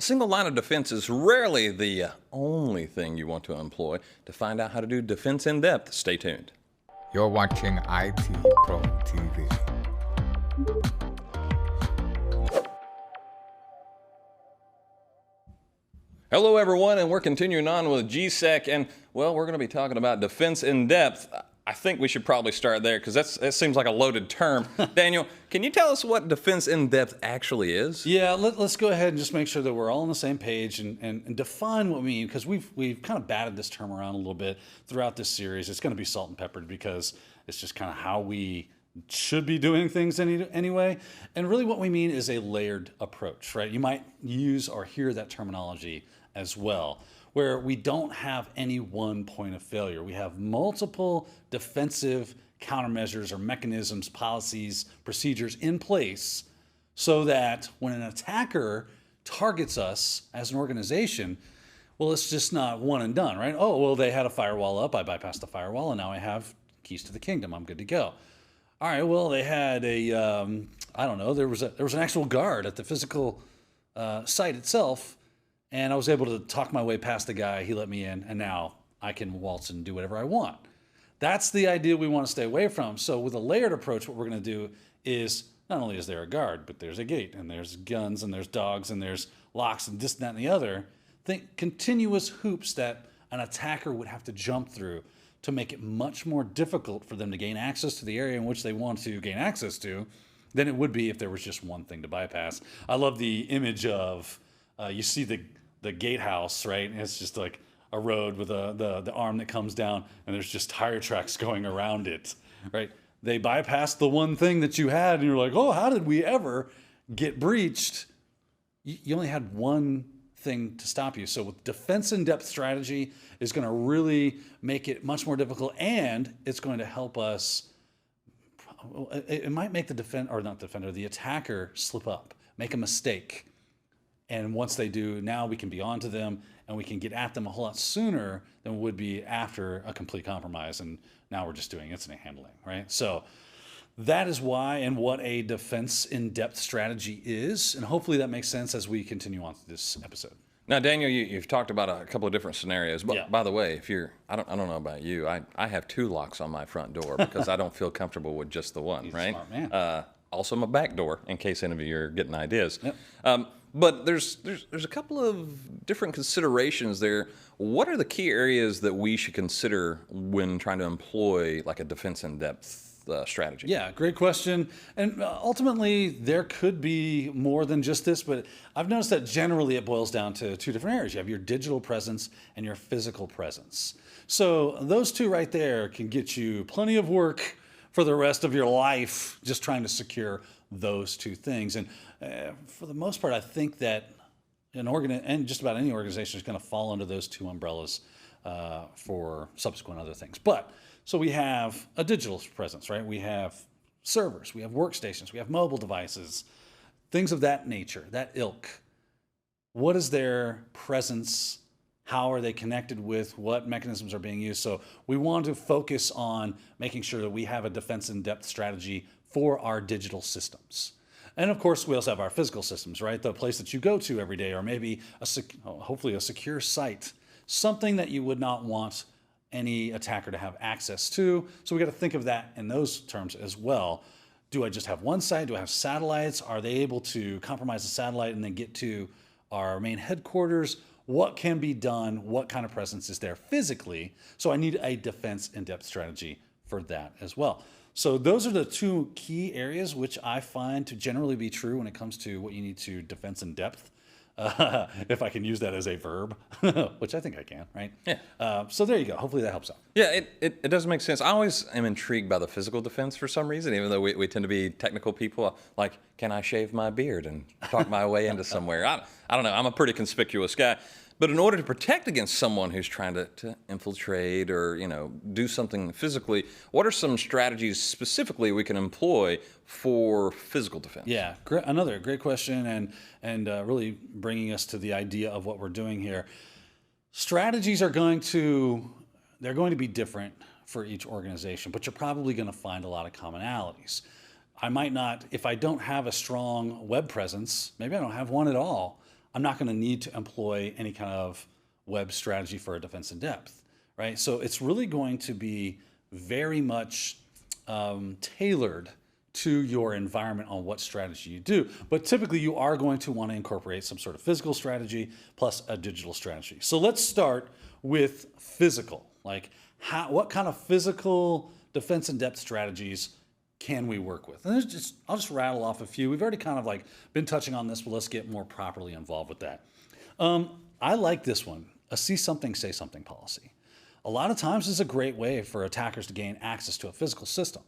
single line of defense is rarely the only thing you want to employ. To find out how to do defense in depth, stay tuned. You're watching IT Pro TV. Hello, everyone, and we're continuing on with GSEC, and, well, we're going to be talking about defense in depth. I think we should probably start there because that seems like a loaded term. Daniel, can you tell us what defense in depth actually is? Yeah, let's go ahead and just make sure that we're all on the same page and define what we mean, because we've kind of batted this term around a little bit throughout this series. It's going to be salt and peppered because it's just kind of how we should be doing things anyway. And really what we mean is a layered approach, right? You might use or hear that terminology as well, where we don't have any one point of failure. We have multiple defensive countermeasures or mechanisms, policies, procedures in place so that when an attacker targets us as an organization, well, it's just not one and done, right? Oh, well, they had a firewall up. I bypassed the firewall, and now I have keys to the kingdom. I'm good to go. All right, well, they had a, I don't know, there was an actual guard at the physical site itself, and I was able to talk my way past the guy. He let me in, and now I can waltz and do whatever I want. That's the idea we want to stay away from. So with a layered approach, what we're going to do is not only is there a guard, but there's a gate, and there's guns, and there's dogs, and there's locks, and this, that, and the other. Think continuous hoops that an attacker would have to jump through to make it much more difficult for them to gain access to the area in which they want to gain access to than it would be if there was just one thing to bypass. I love the image of, you see the gatehouse, right? And it's just like a road with the arm that comes down, and there's just tire tracks going around it, right? They bypassed the one thing that you had, and you're like, oh, how did we ever get breached? You only had one thing to stop you. So with defense in depth strategy is going to really make it much more difficult, and it's going to help us. It might make the attacker slip up, make a mistake. And once they do, now we can be onto them and we can get at them a whole lot sooner than we would be after a complete compromise. And now we're just doing incident handling, right? So that is why and what a defense in-depth strategy is. And hopefully that makes sense as we continue on through this episode. Now, Daniel, you've talked about a couple of different scenarios. But Yeah. by the way, I don't know about you, I have two locks on my front door because I don't feel comfortable with just the one, He's a right? smart man. Also my back door, in case any of you are getting ideas. Yep. But there's a couple of different considerations there. What are the key areas that we should consider when trying to employ like a defense in depth strategy? Yeah, great question. And ultimately, there could be more than just this, but I've noticed that generally it boils down to two different areas. You have your digital presence and your physical presence. So those two right there can get you plenty of work for the rest of your life just trying to secure those two things. And for the most part, I think that and just about any organization is going to fall under those two umbrellas for subsequent other things. But so we have a digital presence, right? We have servers, we have workstations, we have mobile devices, things of that nature, that ilk. What is their presence? How are they connected with? What mechanisms are being used? So we want to focus on making sure that we have a defense in depth strategy for our digital systems. And of course, we also have our physical systems, right? The place that you go to every day, or maybe hopefully a secure site, something that you would not want any attacker to have access to. So we got to think of that in those terms as well. Do I just have one site? Do I have satellites? Are they able to compromise the satellite and then get to our main headquarters? What can be done? What kind of presence is there physically? So I need a defense in-depth strategy for that as well. So those are the two key areas which I find to generally be true when it comes to what you need to defense in depth. If I can use that as a verb, which I think I can, right? Yeah. So there you go. Hopefully that helps out. Yeah, it does make sense. I always am intrigued by the physical defense for some reason, even though we tend to be technical people. Like, can I shave my beard and talk my way into somewhere? I don't know. I'm a pretty conspicuous guy. But in order to protect against someone who's trying to infiltrate or do something physically, what are some strategies specifically we can employ for physical defense? Yeah, another great question, and really bringing us to the idea of what we're doing here. Strategies are going to be different for each organization, but you're probably going to find a lot of commonalities. I might not, if I don't have a strong web presence, maybe I don't have one at all. I'm not going to need to employ any kind of web strategy for a defense in depth, right? So it's really going to be very much tailored to your environment on what strategy you do. But typically you are going to want to incorporate some sort of physical strategy plus a digital strategy. So let's start with physical. Like what kind of physical defense in depth strategies can we work with? And I'll just rattle off a few. We've already kind of like been touching on this, but let's get more properly involved with that. I like this one, a see something, say something policy. A lot of times it's a great way for attackers to gain access to a physical system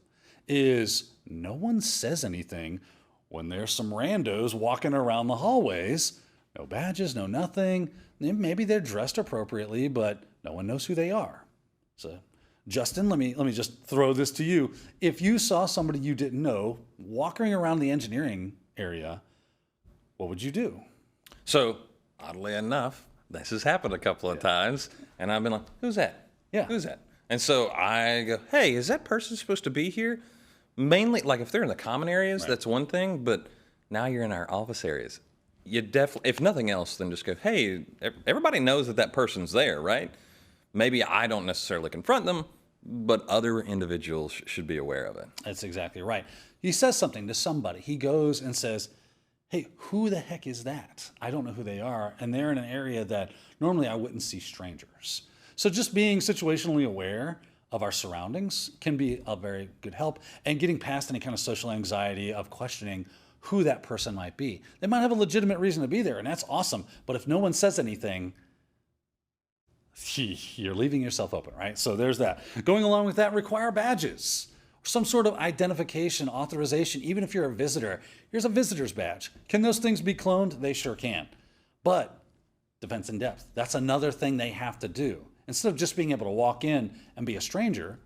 is no one says anything when there's some randos walking around the hallways, no badges, no nothing. Maybe they're dressed appropriately, but no one knows who they are. So Justin, let me just throw this to you. If you saw somebody you didn't know walking around the engineering area, what would you do? So oddly enough, this has happened a couple of times, and I've been like, who's that? Yeah. Who's that? And so I go, hey, is that person supposed to be here? Mainly, like if they're in the common areas, Right. that's one thing, but now you're in our office areas. You definitely, if nothing else, then just go, hey, everybody knows that person's there, right? Maybe I don't necessarily confront them, but other individuals should be aware of it. That's exactly right. He says something to somebody. He goes and says, hey, who the heck is that? I don't know who they are. And they're in an area that normally I wouldn't see strangers. So just being situationally aware of our surroundings can be a very good help, and getting past any kind of social anxiety of questioning who that person might be. They might have a legitimate reason to be there, and that's awesome. But if no one says anything, you're leaving yourself open, right? So there's that. Going along with that, require badges, some sort of identification, authorization. Even if you're a visitor, here's a visitor's badge. Can those things be cloned? They sure can. But defense in depth, that's another thing they have to do. Instead of just being able to walk in and be a stranger,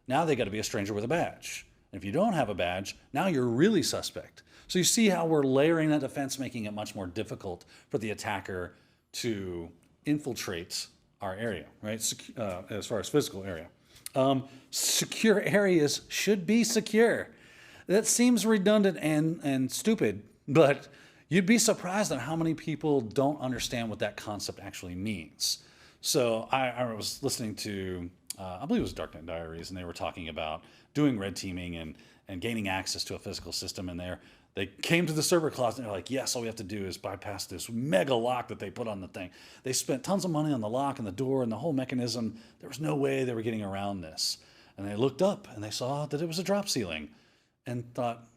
now they got to be a stranger with a badge. And if you don't have a badge, now you're really suspect. So you see how we're layering that defense, making it much more difficult for the attacker to infiltrate our area, right? As far as physical area. Secure areas should be secure. That seems redundant and stupid, but you'd be surprised at how many people don't understand what that concept actually means. So I was listening to, I believe it was Darknet Diaries, and they were talking about doing red teaming and gaining access to a physical system. And they came to the server closet and they're like, yes, all we have to do is bypass this mega lock that they put on the thing. They spent tons of money on the lock and the door and the whole mechanism. There was no way they were getting around this. And they looked up and they saw that it was a drop ceiling and thought,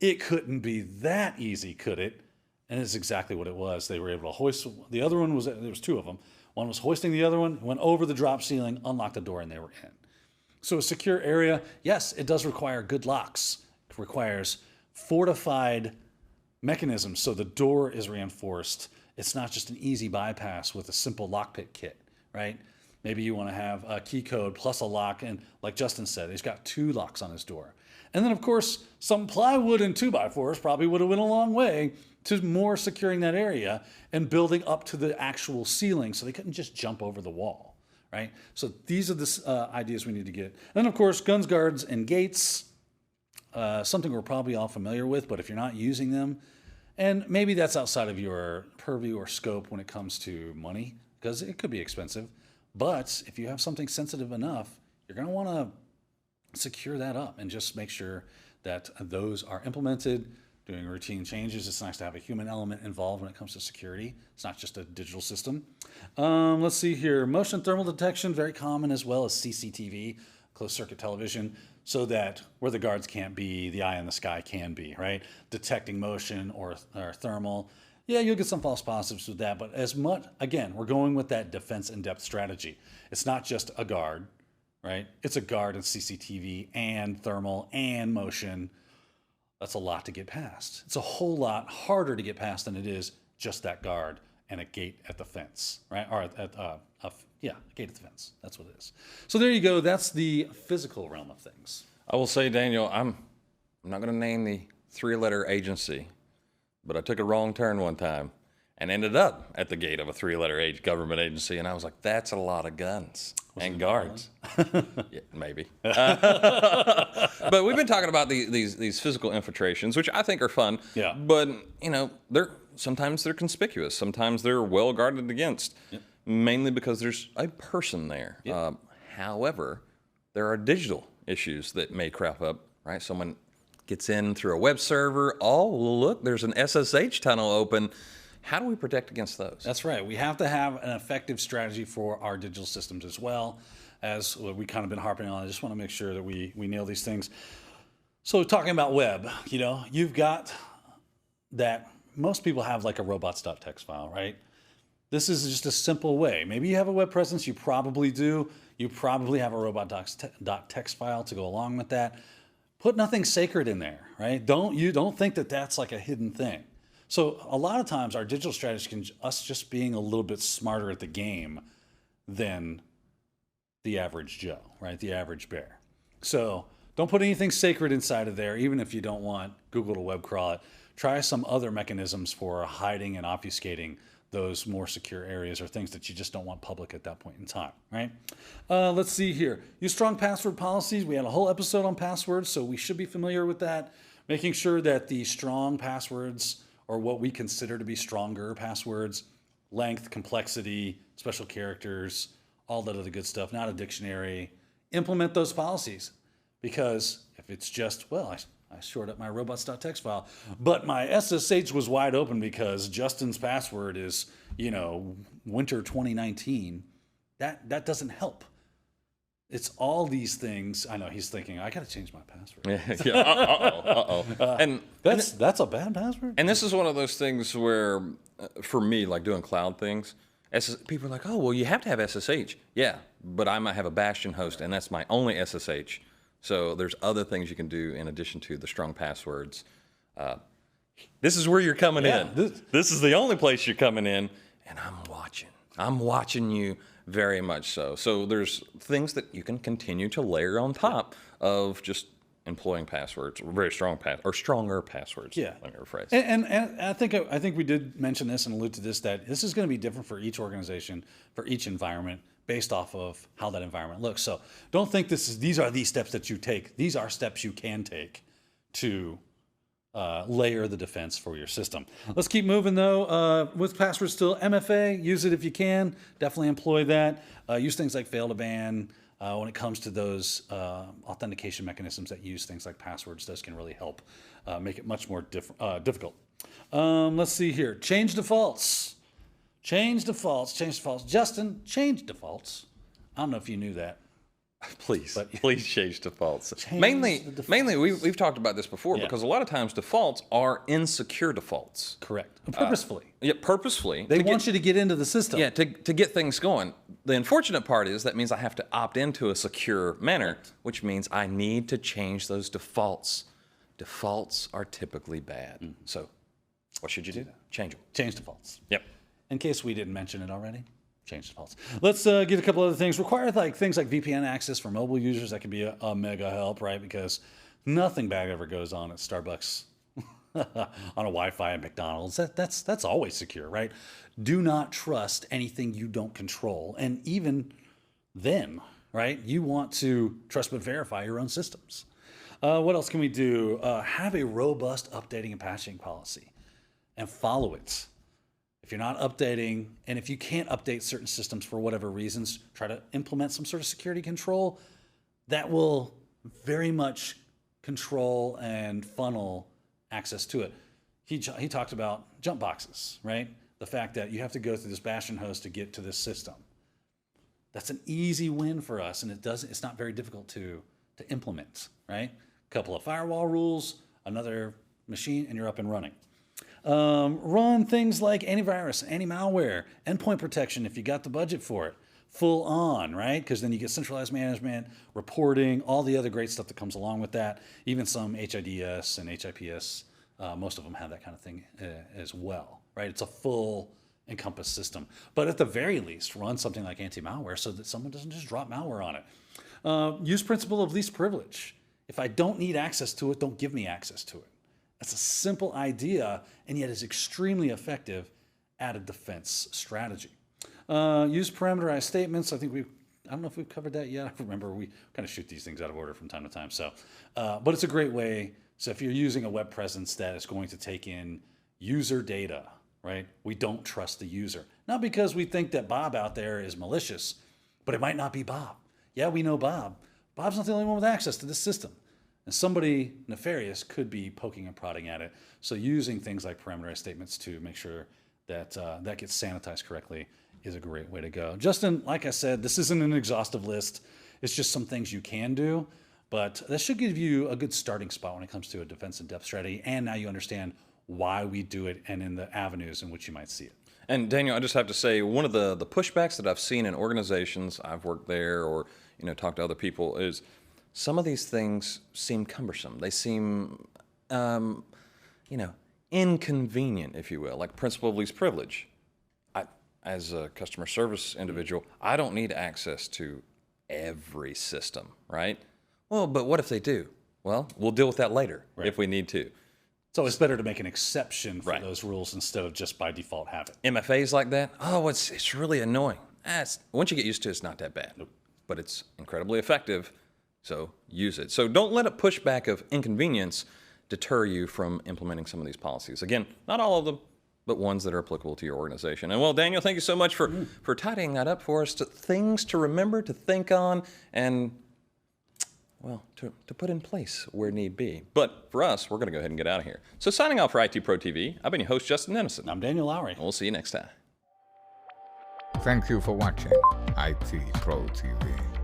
it couldn't be that easy, could it? And it's exactly what it was. They were able to hoist, the other one was, there was two of them. One was hoisting the other one, went over the drop ceiling, unlocked the door, and they were in. So a secure area, yes, it does require good locks. It requires fortified mechanisms so the door is reinforced. It's not just an easy bypass with a simple lockpick kit, right? Maybe you want to have a key code plus a lock, and like Justin said, he's got 2 locks on his door. And then, of course, some plywood and 2x4s probably would have went a long way to more securing that area and building up to the actual ceiling so they couldn't just jump over the wall, right? So these are the ideas we need to get. And then, of course, guns, guards, and gates, something we're probably all familiar with, but if you're not using them, and maybe that's outside of your purview or scope when it comes to money, because it could be expensive, but if you have something sensitive enough, you're going to want to secure that up and just make sure that those are implemented. Doing routine changes, it's nice to have a human element involved when it comes to security. It's not just a digital system. Let's see here. Motion thermal detection, very common, as well as CCTV, closed circuit television, so that where the guards can't be, the eye in the sky can be, right? Detecting motion or thermal. Yeah, you'll get some false positives with that, but as much, again, we're going with that defense in-depth strategy. It's not just a guard, right? It's a guard and CCTV and thermal and motion. That's a lot to get past. It's a whole lot harder to get past than it is just that guard and a gate at the fence, right? Or a gate at the fence. That's what it is. So there you go. That's the physical realm of things. I will say, Daniel, I'm not going to name the 3-letter agency, but I took a wrong turn one time and ended up at the gate of a 3-letter government agency, and I was like, that's a lot of guns. and guards. Yeah, maybe. But we've been talking about these physical infiltrations, which I think are fun. Yeah. But sometimes they're conspicuous. Sometimes they're well guarded against, mainly because there's a person there. Yep. However, there are digital issues that may crop up. Right, someone gets in through a web server. Oh, look, there's an SSH tunnel open. How do we protect against those? That's right. We have to have an effective strategy for our digital systems as well, as we kind of been harping on. I just want to make sure that we nail these things. So talking about web, you've got that most people have like a robots.txt file, right? This is just a simple way. Maybe you have a web presence. You probably do. You probably have a robots.txt file to go along with that. Put nothing sacred in there, right? Don't think that that's like a hidden thing. So a lot of times our digital strategy can us just being a little bit smarter at the game than the average Joe, right? The average bear. So don't put anything sacred inside of there, even if you don't want Google to web crawl it. Try some other mechanisms for hiding and obfuscating those more secure areas or things that you just don't want public at that point in time, right? Let's see here. Use strong password policies. We had a whole episode on passwords, so we should be familiar with that. Making sure that the strong passwords, or what we consider to be stronger passwords, length, complexity, special characters, all that other good stuff, not a dictionary. Implement those policies, because if it's just, well, I shored up my robots.txt file, but my SSH was wide open because Justin's password is, winter 2019, that doesn't help. It's all these things. I know he's thinking, I got to change my password. And that's a bad password. And this is one of those things where, for me, like doing cloud things, people are like, oh, well, you have to have SSH. Yeah, but I might have a Bastion host, and that's my only SSH. So there's other things you can do in addition to the strong passwords. This is where you're coming in. This is the only place you're coming in, and I'm watching. I'm watching you very much so. So there's things that you can continue to layer on top of just employing passwords, very strong or stronger passwords. Yeah. Let me rephrase. And I think we did mention this and allude to this, that this is going to be different for each organization, for each environment, based off of how that environment looks. So don't think these are the steps that you take. These are steps you can take to layer the defense for your system. Let's keep moving though. With passwords still, MFA, use it if you can. Definitely employ that. Use things like fail to ban. When it comes to those authentication mechanisms that use things like passwords, those can really help make it much more difficult. Let's see here. Change defaults. Change defaults. Justin, change defaults. I don't know if you knew that. Please change defaults. Change mainly, the defaults. mainly we've talked about this before, because a lot of times defaults are insecure defaults. Correct. Purposefully. Yeah, purposefully. They want you to get into the system. Yeah, to get things going. The unfortunate part is that means I have to opt into a secure manner, which means I need to change those defaults. Defaults are typically bad. So what should you do? Change them. Change defaults. Yep. In case we didn't mention it already, change defaults. Let's get a couple other things. Require things like VPN access for mobile users. That could be a mega help, right? Because nothing bad ever goes on at Starbucks on a Wi-Fi at McDonald's. That's always secure, right? Do not trust anything you don't control. And even then, right? You want to trust but verify your own systems. What else can we do? Have a robust updating and patching policy and follow it. If you're not updating, and if you can't update certain systems for whatever reasons, try to implement some sort of security control that will very much control and funnel access to it. He talked about jump boxes, right? The fact that you have to go through this Bastion host to get to this system. That's an easy win for us, and it's not very difficult to implement, right? A couple of firewall rules, another machine, and you're up and running. Run things like antivirus, anti-malware, endpoint protection if you got the budget for it. Full on, right? Because then you get centralized management, reporting, all the other great stuff that comes along with that. Even some HIDS and HIPS, most of them have that kind of thing as well, right? It's a full encompass system. But at the very least, run something like anti-malware so that someone doesn't just drop malware on it. Use principle of least privilege. If I don't need access to it, don't give me access to it. That's a simple idea, and yet is extremely effective at a defense strategy. Use parameterized statements. I think don't know if we've covered that yet. I remember we kind of shoot these things out of order from time to time. So, but it's a great way. So if you're using a web presence that is going to take in user data, right? We don't trust the user. Not because we think that Bob out there is malicious, but it might not be Bob. Yeah, we know Bob. Bob's not the only one with access to this system. And somebody nefarious could be poking and prodding at it. So using things like parameterized statements to make sure that that gets sanitized correctly is a great way to go. Justin, like I said, this isn't an exhaustive list. It's just some things you can do, but that should give you a good starting spot when it comes to a defense in depth strategy. And now you understand why we do it and in the avenues in which you might see it. And Daniel, I just have to say, one of the pushbacks that I've seen in organizations, I've worked there or talked to other people, is some of these things seem cumbersome. They seem, inconvenient, if you will, like principle of least privilege. As a customer service individual, I don't need access to every system, right? Well, but what if they do? Well, we'll deal with that later if we need to. So it's better to make an exception for those rules instead of just by default have it. MFAs like that, it's really annoying. Once you get used to it, it's not that bad. Nope. But it's incredibly effective, so use it. So don't let a pushback of inconvenience deter you from implementing some of these policies. Again, not all of them, but ones that are applicable to your organization. And well, Daniel, thank you so much for tidying that up for us, to things to remember, to think on, and well, to put in place where need be. But for us, we're going to go ahead and get out of here. So signing off for IT Pro TV, I've been your host, Justin Dennison. I'm Daniel Lowry. And we'll see you next time. Thank you for watching IT Pro TV.